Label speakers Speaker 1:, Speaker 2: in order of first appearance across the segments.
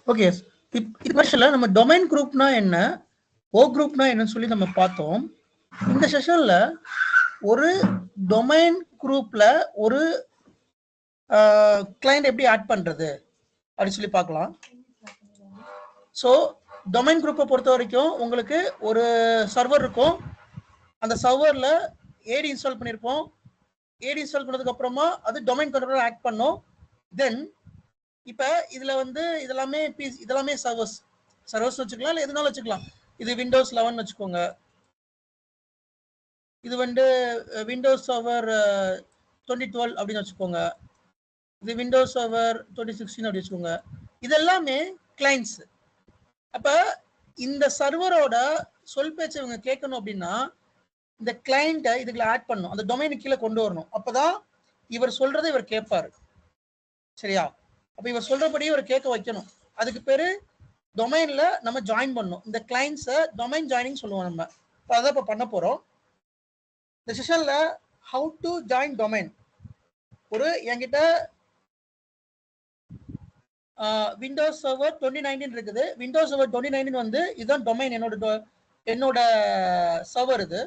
Speaker 1: Okay, இது வருஷம்ல நம்ம domain குரூப்னா என்ன, ஓ குரூப்னா என்னன்னு சொல்லி நம்ம பார்த்தோம். இந்த செஷன்ல ஒரு டொமைன் குரூப்ல ஒரு கிளைண்ட் எப்படி ஆட் பண்றது அப்படின்னு சொல்லி பார்க்கலாம். ஸோ டொமைன் குரூப்பை பொறுத்த வரைக்கும் உங்களுக்கு ஒரு சர்வர் இருக்கும். அந்த சர்வர்ல ஏடி இன்ஸ்டால் பண்ணியிருப்போம். ஏடி இன்ஸ்டால் பண்ணதுக்கு அப்புறமா அது டொமைன் கண்ட்ரோலர் ஆட் பண்ணும். தென் இப்போ இதுல வந்து இதெல்லாமே சர்வர்ஸ் வச்சுக்கலாம், இல்லை எதுனாலும் வச்சுக்கலாம். இது விண்டோஸ் 11 வச்சுக்கோங்க, இது வந்து விண்டோஸ் சர்வர் 2012 அப்படின்னு வச்சுக்கோங்க, இது விண்டோஸ் சர்வர் 2016 அப்படி வச்சுக்கோங்க. இது எல்லாமே கிளைண்ட்ஸ். அப்ப இந்த சர்வரோட சொல் பேச்சு இவங்க கேட்கணும் அப்படின்னா இந்த கிளைண்ட்டை இதுக்குள்ள ஆட் பண்ணணும், அந்த டொமைனுக்கு கீழே கொண்டு வரணும். அப்பதான் இவர் சொல்றதை இவர் கேட்பாரு. சரியா? அப்ப இவர் சொல்றபடி இவர் கேட்க வைக்கணும். அதுக்கு பேரு டொமைன்ல நம்ம ஜாயின் பண்ணணும். இந்த கிளைண்ட்ஸை டொமைன் ஜாயினிங் சொல்லுவோம் நம்ம. அதான் இப்போ பண்ண போறோம். இந்த செஷன்ல ஹவு டு ஜாயின் டொமைன். ஒரு என்கிட்ட விண்டோஸ் சர்வர் 2019 இருக்குது. விண்டோஸ் சர்வர் 2019 வந்து இதுதான் டொமைன், என்னோட சர்வர். இது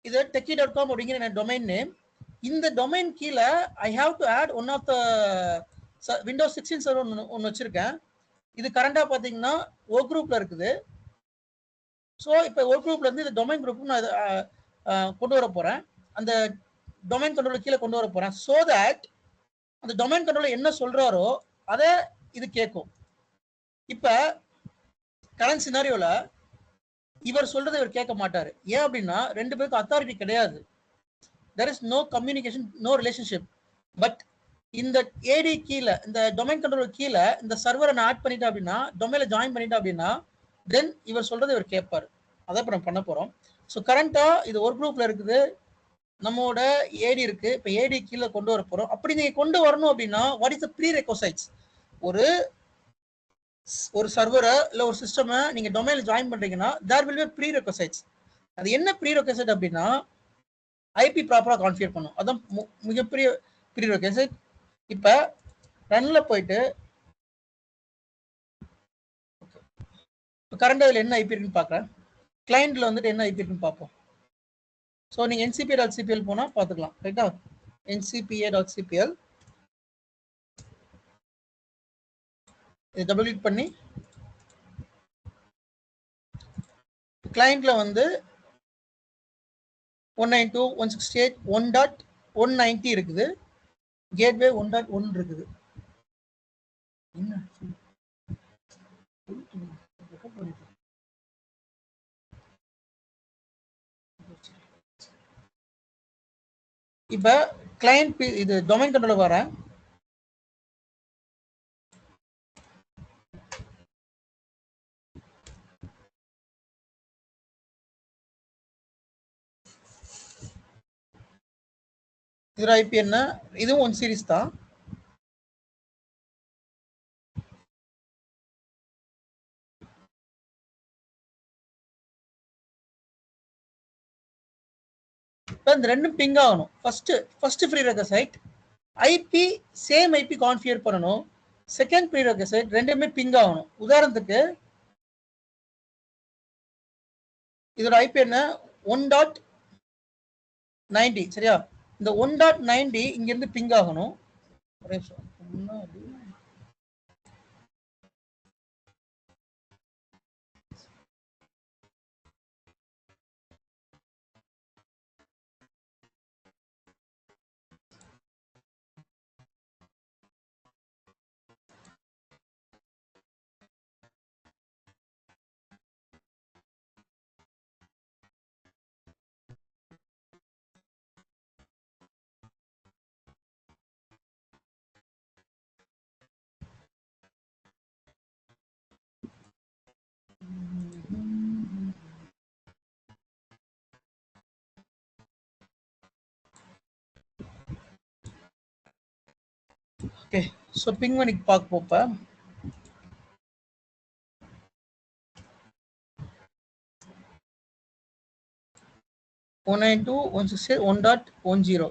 Speaker 1: இது techie.com அப்படிங்கிற டொமைன் நேம். இந்த டொமைன் கீழே I have to add one of the windows 16 server ஒன்று வச்சிருக்கேன். இது கரண்டா பார்த்தீங்கன்னா ஓ குரூப்ல இருக்குது. ஸோ இப்போ ஓ குரூப்ல இருந்து இந்த டொமைன் குரூப் நான் கொண்டு வர போறேன். அந்த டொமைன் கண்ட்ரோல் கீழே கொண்டு வர போறேன். ஸோ தட் அந்த டொமைன் கண்ட்ரோல் என்ன சொல்றாரோ அதை இது கேட்கும். இப்போ கரண்ட் சினாரியோல இவர் சொல்றதை இவர் கேட்க மாட்டாரு. ஏன் அப்படின்னா ரெண்டு பேருக்கு அத்தாரிட்டி கிடையாது. there is no communication, no relationship. But இந்த ஏடி கீழே, இந்த டொமைன் கண்ட்ரோல் கீழே இந்த சர்வரை நான் ஆட் பண்ணிட்டேன் அப்படின்னா, டொமைன்ல ஜாயின் பண்ணிட்டேன் அப்படின்னா தென் இவர் சொல்றதை இவர் கேட்பாரு. அதை இப்போ நம்ம பண்ண போறோம். ஸோ கரண்டா இது ஒரு குரூப்ல இருக்குது, நம்மளோட ஏடி இருக்கு. இப்போ ஏடி கீழே கொண்டு வர போறோம். அப்படி நீங்க கொண்டு வரணும் அப்படின்னா what is the prerequisites? ஒரு சர்வரை இல்லை ஒரு சிஸ்டமை நீங்க டொமைன்ல ஜாயின் பண்றீங்கன்னா there will be prerequisites. அது என்ன ப்ரீ ரெக்வசைட் அப்படின்னா ஐபி ப்ராப்பரா கான்ஃபிகர் பண்ணும். அதான் மிகப்பெரிய ப்ரீ ரெக்வசைட். இப்போ ரன்ல போயிட்டு கரண்ட் அதில் என்ன ஐபி இருக்குன்னு பார்க்குறேன். கிளைண்ட்ல வந்துட்டு என்ன ஐபி இருக்குன்னு பார்ப்போம். ஸோ நீங்கள் ncpa.cpl போனால் பார்த்துக்கலாம். ரைட்டா? ncpa.cpl இது டபுள் கிளிக் பண்ணி கிளைண்ட்ல வந்து 192.168.1.190 இருக்குது. கேட்வே 1.1 இருக்குது. இப்ப கிளைண்ட் இது டொமைன் கண்ட்ரோலர் வரேன். இது ஐபி என்ன, இதுவும் ஒன் சீரிஸ் தான். இந்த ரெண்டும் பிங் ஆகணும். First prerequisite IP same IP configure பண்ணணும். செகண்ட் ப்ரீ ரெக்வசைட் ரெண்டுமே பிங் ஆகணும். உதாரணத்துக்கு இதோட ஐபி என்ன 1.90. சரியா? இந்த 1.90 இங்க இருந்து பிங் ஆகணும். ஓகே, ஸோ பிங் பண்ணி பார்க்க போப்ப (192.168.1.10)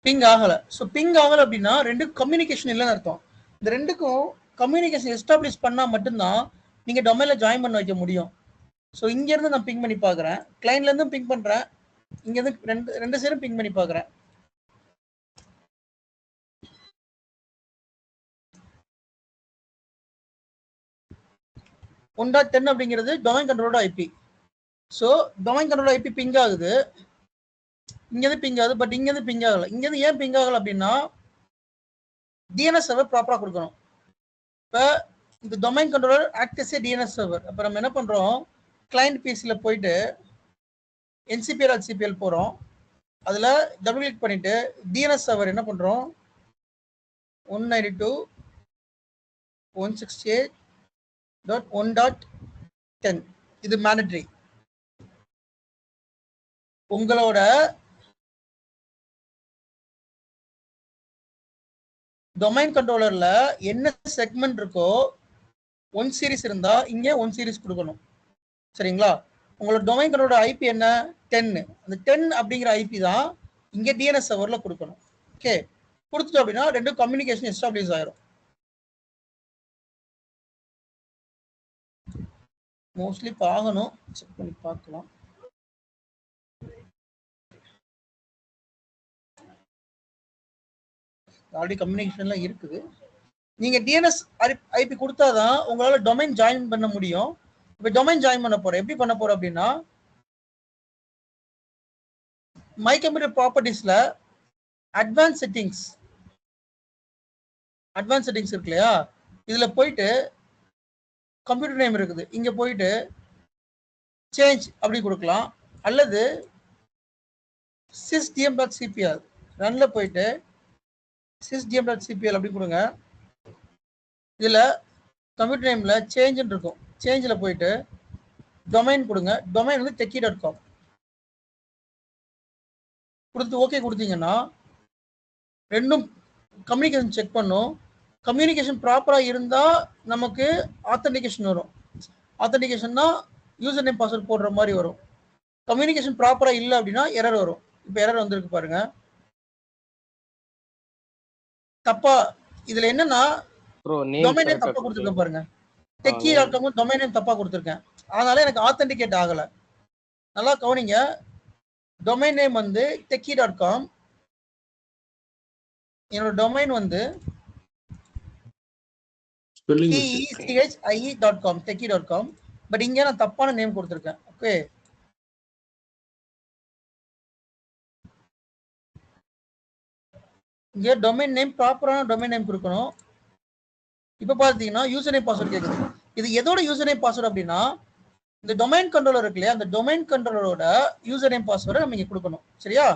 Speaker 1: பிங் ஆகல. ஸோ பிங் ஆகல அப்படின்னா ரெண்டு கம்யூனிகேஷன் இல்லைன்னு அர்த்தம். இந்த ரெண்டுக்கும் கம்யூனிகேஷன் எஸ்டாப்ளிஷ் பண்ணா மட்டும்தான் நீங்க டொமைன்ல ஜாயின் பண்ண வைக்க முடியும். ஸோ இங்க இருந்து நான் பிங் பண்ணி பாக்குறேன், கிளைண்ட்ல இருந்தும் பிங் பண்றேன், இங்க இருந்து ரெண்டு சைடும் பிங் பண்ணி பாக்குறேன். .10 அப்படிங்கிறது டொமைன் கண்ட்ரோலோட ஐபி. ஸோ டொமைன் கண்ட்ரோலோட ஐபி பிங் ஆகுது, இங்கேருந்து பிங் ஆகுது, பட் இங்கேருந்து பிங் ஆகல. இங்கேருந்து ஏன் பிங் ஆகல அப்படின்னா டிஎன்எஸ் சர்வர் ப்ராப்பராக கொடுக்கணும். இப்போ இந்த domain controller act as a DNS server. அப்போ நம்ம என்ன பண்ணுறோம், கிளைண்ட் பிசியில் போயிட்டு NCPL போகிறோம், அதில் டபுள் கிளிக் பண்ணிட்டு டிஎன்எஸ் சர்வர் என்ன பண்ணுறோம், 192.168.1.10 இது மேண்டட்ரி. உங்களோட டொமைன் கண்ட்ரோலர்ல என்ன செக்மெண்ட் இருக்கோ, 1 சீரிஸ் இருந்தா இங்க 1 சீரிஸ் கொடுக்கணும். சரிங்களா? உங்களோட டொமைன் கண்ட்ரோலோட ஐபி என்ன, 10. அந்த 10 அப்படிங்கிற ஐபி தான் இங்க டிஎன்எஸ் சர்வர்ல கொடுக்கணும். ஓகே, கொடுத்துட்டோம் அப்படின்னா ரெண்டும் கம்யூனிகேஷன் எஸ்டாப்ளிஷ் ஆயிரும். மோஸ்ட்லி ஆகணும், செக் பண்ணி பார்க்கலாம். ஆல்ரெடி கம்யூனிகேஷன்ல இருக்குது. நீங்க டிஎன்எஸ் ஐபி கொடுத்தாதான் உங்களால டொமைன் ஜாயின் பண்ண முடியும். இப்போ டொமைன் ஜாயின் பண்ண போறேன், எப்படி பண்ண போறோம் அப்படின்னா மை கம்ப்யூட்டர் ப்ராப்பர்ட்டிஸ்ல அட்வான்ஸ் செட்டிங்ஸ் இருக்கு இல்லையா, இதுல போயிட்டு கம்ப்யூட்டர் நேம் இருக்குது, இங்க போயிட்டு சேஞ்ச் அப்படி கொடுக்கலாம். அல்லது sysdm.cpl ரன்ல போயிட்டு sysdm.cpl அப்படி கொடுங்க. இதுல கம்ப்யூட்டர் நேம்ல சேஞ்ச் இருக்கும், சேஞ்சில் போயிட்டு டொமைன் கொடுங்க. டொமைன் வந்து techie.com கொடுத்து ஓகே கொடுத்தீங்கன்னா ரெண்டும் கம்யூனிகேஷன் செக் பண்ணும். கம்யூனிகேஷன் ப்ராப்பரா இருந்தா நமக்கு ஆத்தென்டிகேஷன் வரும். ஆத்தென்டிகேஷன்னா யூசர் நேம் பாஸ்வேர்ட் போடுற மாதிரி வரும். கம்யூனிகேஷன் ப்ராப்பரா இல்லை அப்படின்னா எரர் வரும். இப்போ எரர் வந்திருக்கு பாருங்க, தப்பா. இதுல என்னன்னா டொமைன் நேம் தப்பா கொடுத்துருக்கேன் பாருங்க, techie.com டொமைன் நேம் தப்பா கொடுத்துருக்கேன், அதனால எனக்கு ஆத்தென்டிகேட் ஆகல. நல்லா கவனிங்க, டொமைன் நேம் வந்து techie.com, என்னோட டொமைன் வந்து techie.com techie.com, பட் இங்க நான் தப்பான நேம் கொடுத்துருக்கேன். ஓகே, இங்க டொமைன் நேம் ப்ராப்பரான டொமைன் நேம் கொடுக்கணும். இப்போ பார்த்தீங்கன்னா யூசர் நேம் பாஸ்வேர்ட் கேட்குது. இது எதோட யூசர் நேம் பாஸ்வேர்ட் அப்படின்னா இந்த டொமைன் கண்ட்ரோலர் இருக்கு இல்லையா, அந்த டொமைன் கண்ட்ரோலரோட யூசர் நேம் பாஸ்வேர்டை நம்ம இங்க கொடுக்கணும். சரியா?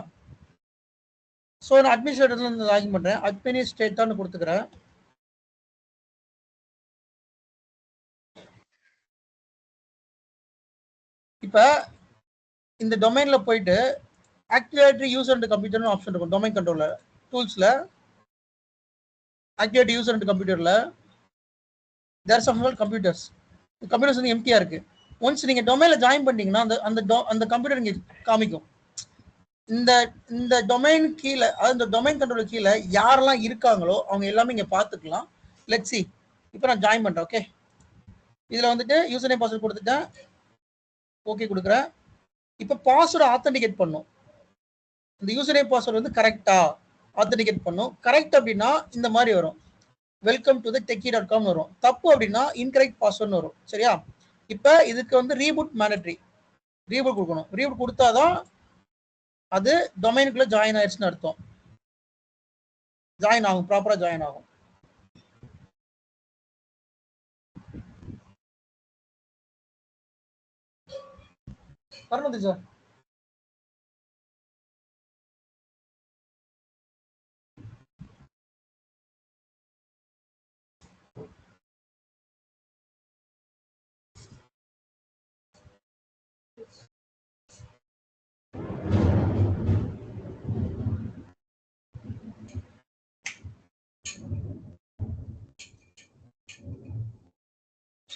Speaker 1: ஸோ நான் அட்மினிஸ்ட்ரேட்டர்ல இருந்து லாகின் பண்றேன், அட்மினிஸ்ட்ரேட்டர்னு கொடுத்துக்கிறேன். இப்போ இந்த டொமைன்ல போயிட்டு ஆக்டிவேட்டரி யூசர் அண்ட் கம்ப்யூட்டர்னு ஆப்ஷன் இருக்கும். டொமைன் கண்ட்ரோலர் டூல்ஸ்ல ஆக்டிவேட் யூசர் அண்ட் கம்ப்யூட்டர்ல தேர் சம் கம்ப்யூட்டர்ஸ் வந்து எம்டியா இருக்கு. ஒன்ஸ் நீங்க டொமைன்ல ஜாயின் பண்ணீங்கன்னா அந்த கம்ப்யூட்டர் இங்க காமிக்கும். இந்த டொமைன் கீழே, அதாவது இந்த டொமைன் கண்ட்ரோலர் கீழே யாரெல்லாம் இருக்காங்களோ அவங்க எல்லாமே இங்க பாத்துக்கலாம். லெட்ஸ் சி, இப்போ நான் ஜாயின் பண்றேன். ஓகே, இதுல வந்துட்டு யூசர் நேம் பாஸ்வேர்ட் கொடுத்துட்டேன், ஓகே கொடுக்குறேன். இப்போ பாஸ்வேர்டு ஆத்தென்டிகேட் பண்ணும். இந்த யூசர் நேம் பாஸ்வேர்டு வந்து கரெக்டா ஆத்தென்டிகேட் பண்ணும். கரெக்ட் அப்படின்னா இந்த மாதிரி வரும், வெல்கம் டு தி techie.com வரும். தப்பு அப்படின்னா இன்கரெக்ட் பாஸ்வேர்ட்னு வரும். சரியா? இப்போ இதுக்கு வந்து ரீபூட் மேண்டட்ரி, ரீபூட் கொடுக்கணும். ரீபூட் கொடுத்தாதான் அது டொமைனுக்குள்ள ஜாயின் ஆயிடுச்சுன்னு அர்த்தம். ஜாயின் ஆகும், ப்ராப்பரா ஜாயின் ஆகும். வரணும் சார்.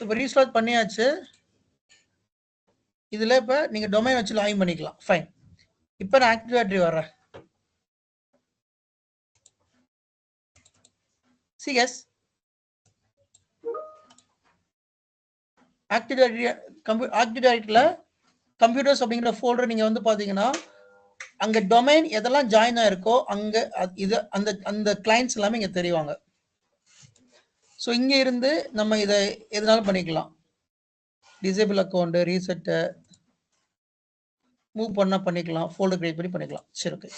Speaker 1: இப்போ ரீஸ்டார்ட் பண்ணியாச்சு. இதுல இப்போ நீங்க டொமைன் வச்சு லாகின் பண்ணிக்கலாம். ஃபைன். இப்போ நான் ஆக்டிவ் டைரக்டரி வர்றேன். CS ஆக்டிவ் டைரக்டரியில கம்ப்யூட்டர்ஸ் அப்படிங்கிற ஃபோல்டர் நீங்க வந்து பாத்தீங்கன்னா அங்க டொமைன் எதெல்லாம் ஜாயின் ஆயிருக்கோ அங்க இது அந்த அந்த கிளைண்ட்ஸ் எல்லாமே இங்க தெரிவாங்க. ஸோ இங்க இருந்து நம்ம இதை எதனாலும் பண்ணிக்கலாம். டிசேபிள் அக்கௌண்ட் ரீசெட் மூவ் பண்ணா பண்ணிக்கலாம், ஃபோல்டர் கிரியேட் பண்ணி பண்ணிக்கலாம். சரி, ஓகே.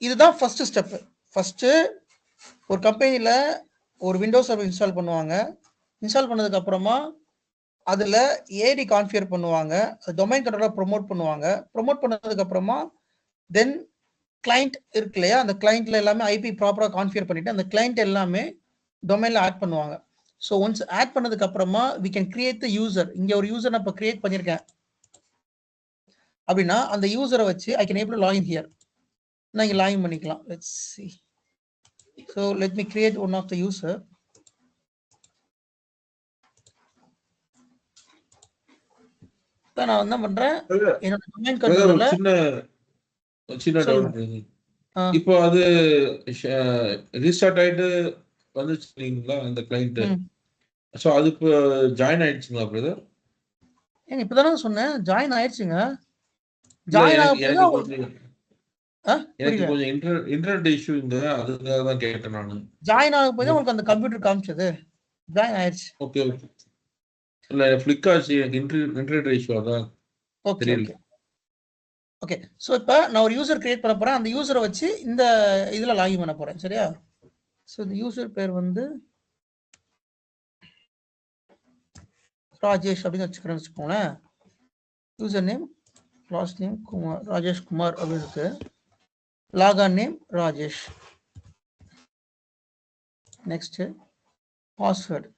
Speaker 1: இதுதான் ஃபர்ஸ்ட் ஸ்டெப். ஃபர்ஸ்ட் ஒரு கம்பெனில ஒரு விண்டோஸ் சர்வர் இன்ஸ்டால் பண்ணுவாங்க. இன்ஸ்டால் பண்ணதுக்கு அப்புறமா அதுல ஏடி கான்ஃபிகர் பண்ணுவாங்க, டொமைன் கண்ட்ரோலர் ப்ரோமோட் பண்ணுவாங்க. ப்ரோமோட் பண்ணதுக்கு அப்புறமா தென் கிளைண்ட் இருக்கு இல்லையா, அந்த கிளைண்ட்ல எல்லாமே ஐபி ப்ராப்பரா கான்ஃபிகர் பண்ணிட்டு அந்த கிளைண்ட் எல்லாமே டொமைன்ல ஆட் பண்ணுவாங்க. ஸோ ஒன்ஸ் ஆட் பண்ணதுக்கு அப்புறமா we can create the user. இங்க ஒரு யூசர் நான் இப்போ கிரியேட் பண்ணியிருக்கேன் அப்படின்னா அந்த யூசரை வச்சு I can able login here. நான் இங்க லாகின் பண்ணிக்கலாம். Let's see. So let me create one of the user. இப்போ நான் என்ன பண்றேன், என்னோட டொமைன் கண்ட்ரோலர்ல
Speaker 2: சின்ன டவுட். இப்போ அது ரீஸ்டார்ட் ஆயிட்டு வந்துச்சுங்களா அந்த கிளைண்ட்? சோ அது இப்போ ஜாயின் ஆயிடுச்சுங்களா பிரதர்?
Speaker 1: ஏங்க இப்பதானே சொன்னேன் ஜாயின் ஆயிடுச்சுங்க. ஜாயின் ஆக
Speaker 2: எனக்கு கொஞ்சம் இன்டர்நெட் இஷ்யூ இருந்தது, அதுக்காக தான் கேட்டேன் நான்.
Speaker 1: ஜாயின் ஆக போய் உங்களுக்கு அந்த கம்ப்யூட்டர் காமிச்சது ஜாயின் ஆயிடுச்சு.
Speaker 2: Okay okay. இல்ல ஃபிளிக் ஆச்சு, எனக்கு இன்டர்நெட் இஷ்யூ அதான்.
Speaker 1: Okay okay okay. ஸோ இப்போ நான் ஒரு யூசர் கிரியேட் பண்ண போறேன். அந்த யூசரை வச்சு இந்த இதுல லாகின் பண்ண போறேன். சரியா? ஸோ இந்த யூசர் பேர் வந்து ராஜேஷ் அப்படின்னு வச்சுக்கிறேன்னு வச்சுக்கோங்களேன். User name last name Kumar, Rajesh Kumar அப்படின்னு இருக்கு. Log on name Rajesh. Next password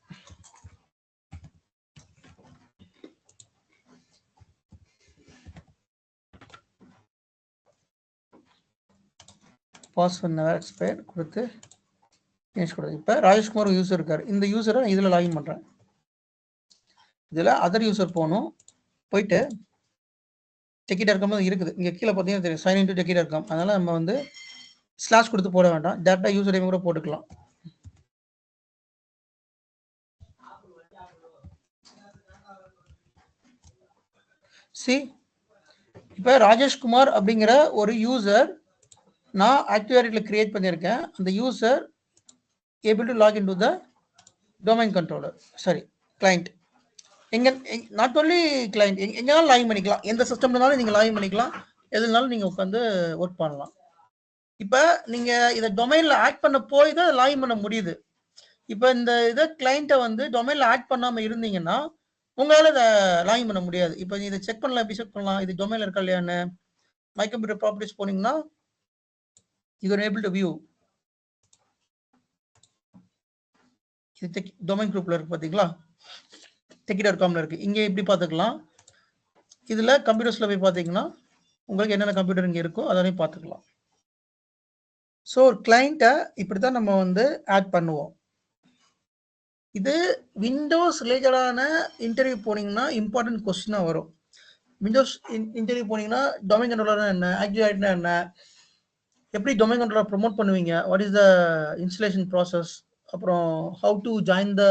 Speaker 1: password never expire கொடுத்து ஃபினிஷ் கொடுத்து. இப்போ ராஜேஷ்குமார் யூசர் இருக்காரு. இந்த யூசரை நான் இதில் லாகின் பண்ணுறேன். இதில் அதர் யூசர் போகணும். போயிட்டு டெக்கி.com இருக்குது. இங்கே கீழே பார்த்தீங்கன்னா தெரியும் சைன் இன் டு டெக்கி.com. அதனால் நம்ம வந்து ஸ்லாஷ் கொடுத்து போட வேண்டாம், டேரெக்டாக யூசர் நேம் கூட போட்டுக்கலாம். சி இப்போ ராஜேஷ்குமார் அப்படிங்கிற ஒரு யூசர் நான் ஆக்டிவ் டைரக்டரியில் கிரியேட் பண்ணியிருக்கேன். அந்த user able to log in to the domain controller, sorry client. எங்க நாட் ஓன்லி கிளைண்ட், எங்கேனாலும் லாகின் பண்ணிக்கலாம். எந்த சிஸ்டம்னாலும் நீங்கள் லாகின் பண்ணிக்கலாம், எதுனாலும் நீங்கள் உட்காந்து ஒர்க் பண்ணலாம். இப்போ நீங்கள் இதை டொமைனில் ஆட் பண்ண போய் தான் லாகின் பண்ண முடியுது. இப்போ இந்த இதை கிளைண்ட்டை வந்து டொமைனில் ஆட் பண்ணாமல் இருந்தீங்கன்னா உங்களால் இதை லாகின் பண்ண முடியாது. இப்போ இதை செக் பண்ணலாம். எப்படி செக் பண்ணலாம், இது டொமைனில் இருக்கா இல்லையான்னு? மை கம்ப்யூட்டர் ப்ராப்பர்ட்டிஸ் போனீங்கன்னா you are able to view. இது டொமைன் குரூப்ல இருக்கு பாத்தீங்களா, டெக்கி.comல இருக்கு. இங்க எப்படி பார்த்துக்கலாம், இதுல கம்ப்யூட்டர்ஸ்ல போய் பார்த்தீங்கன்னா உங்களுக்கு என்னென்ன கம்ப்யூட்டர் இங்க இருக்கோ அதனையும் பார்த்துக்கலாம். ஸோ ஒரு கிளைண்ட்டை இப்படி தான் நம்ம வந்து ஆட் பண்ணுவோம். இது விண்டோஸ் ரிலேட்டடான இன்டர்வியூ போனீங்கன்னா இம்பார்ட்டன்ட் கொஸ்டினாக வரும். விண்டோஸ் இன்டர்வியூ போனீங்கன்னா டொமைன் கண்ட்ரோலர்னா என்ன, ஆக்டிவ் டைரக்டரினா என்ன, எப்படி டொமைன் கண்ட்ரோலர் ப்ரொமோட் பண்ணுவீங்க, what is the installation process, அப்புறம் how to join the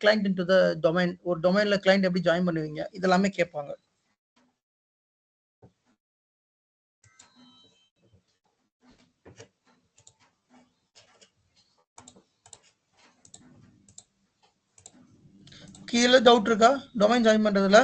Speaker 1: client into the domain, ஒரு டொமைனில் கிளைண்ட் எப்படி ஜாயின் பண்ணுவீங்க, இதெல்லாமே கேட்பாங்க. கீழே டவுட் இருக்கா டொமைன் ஜாயின் பண்ணுறதுல?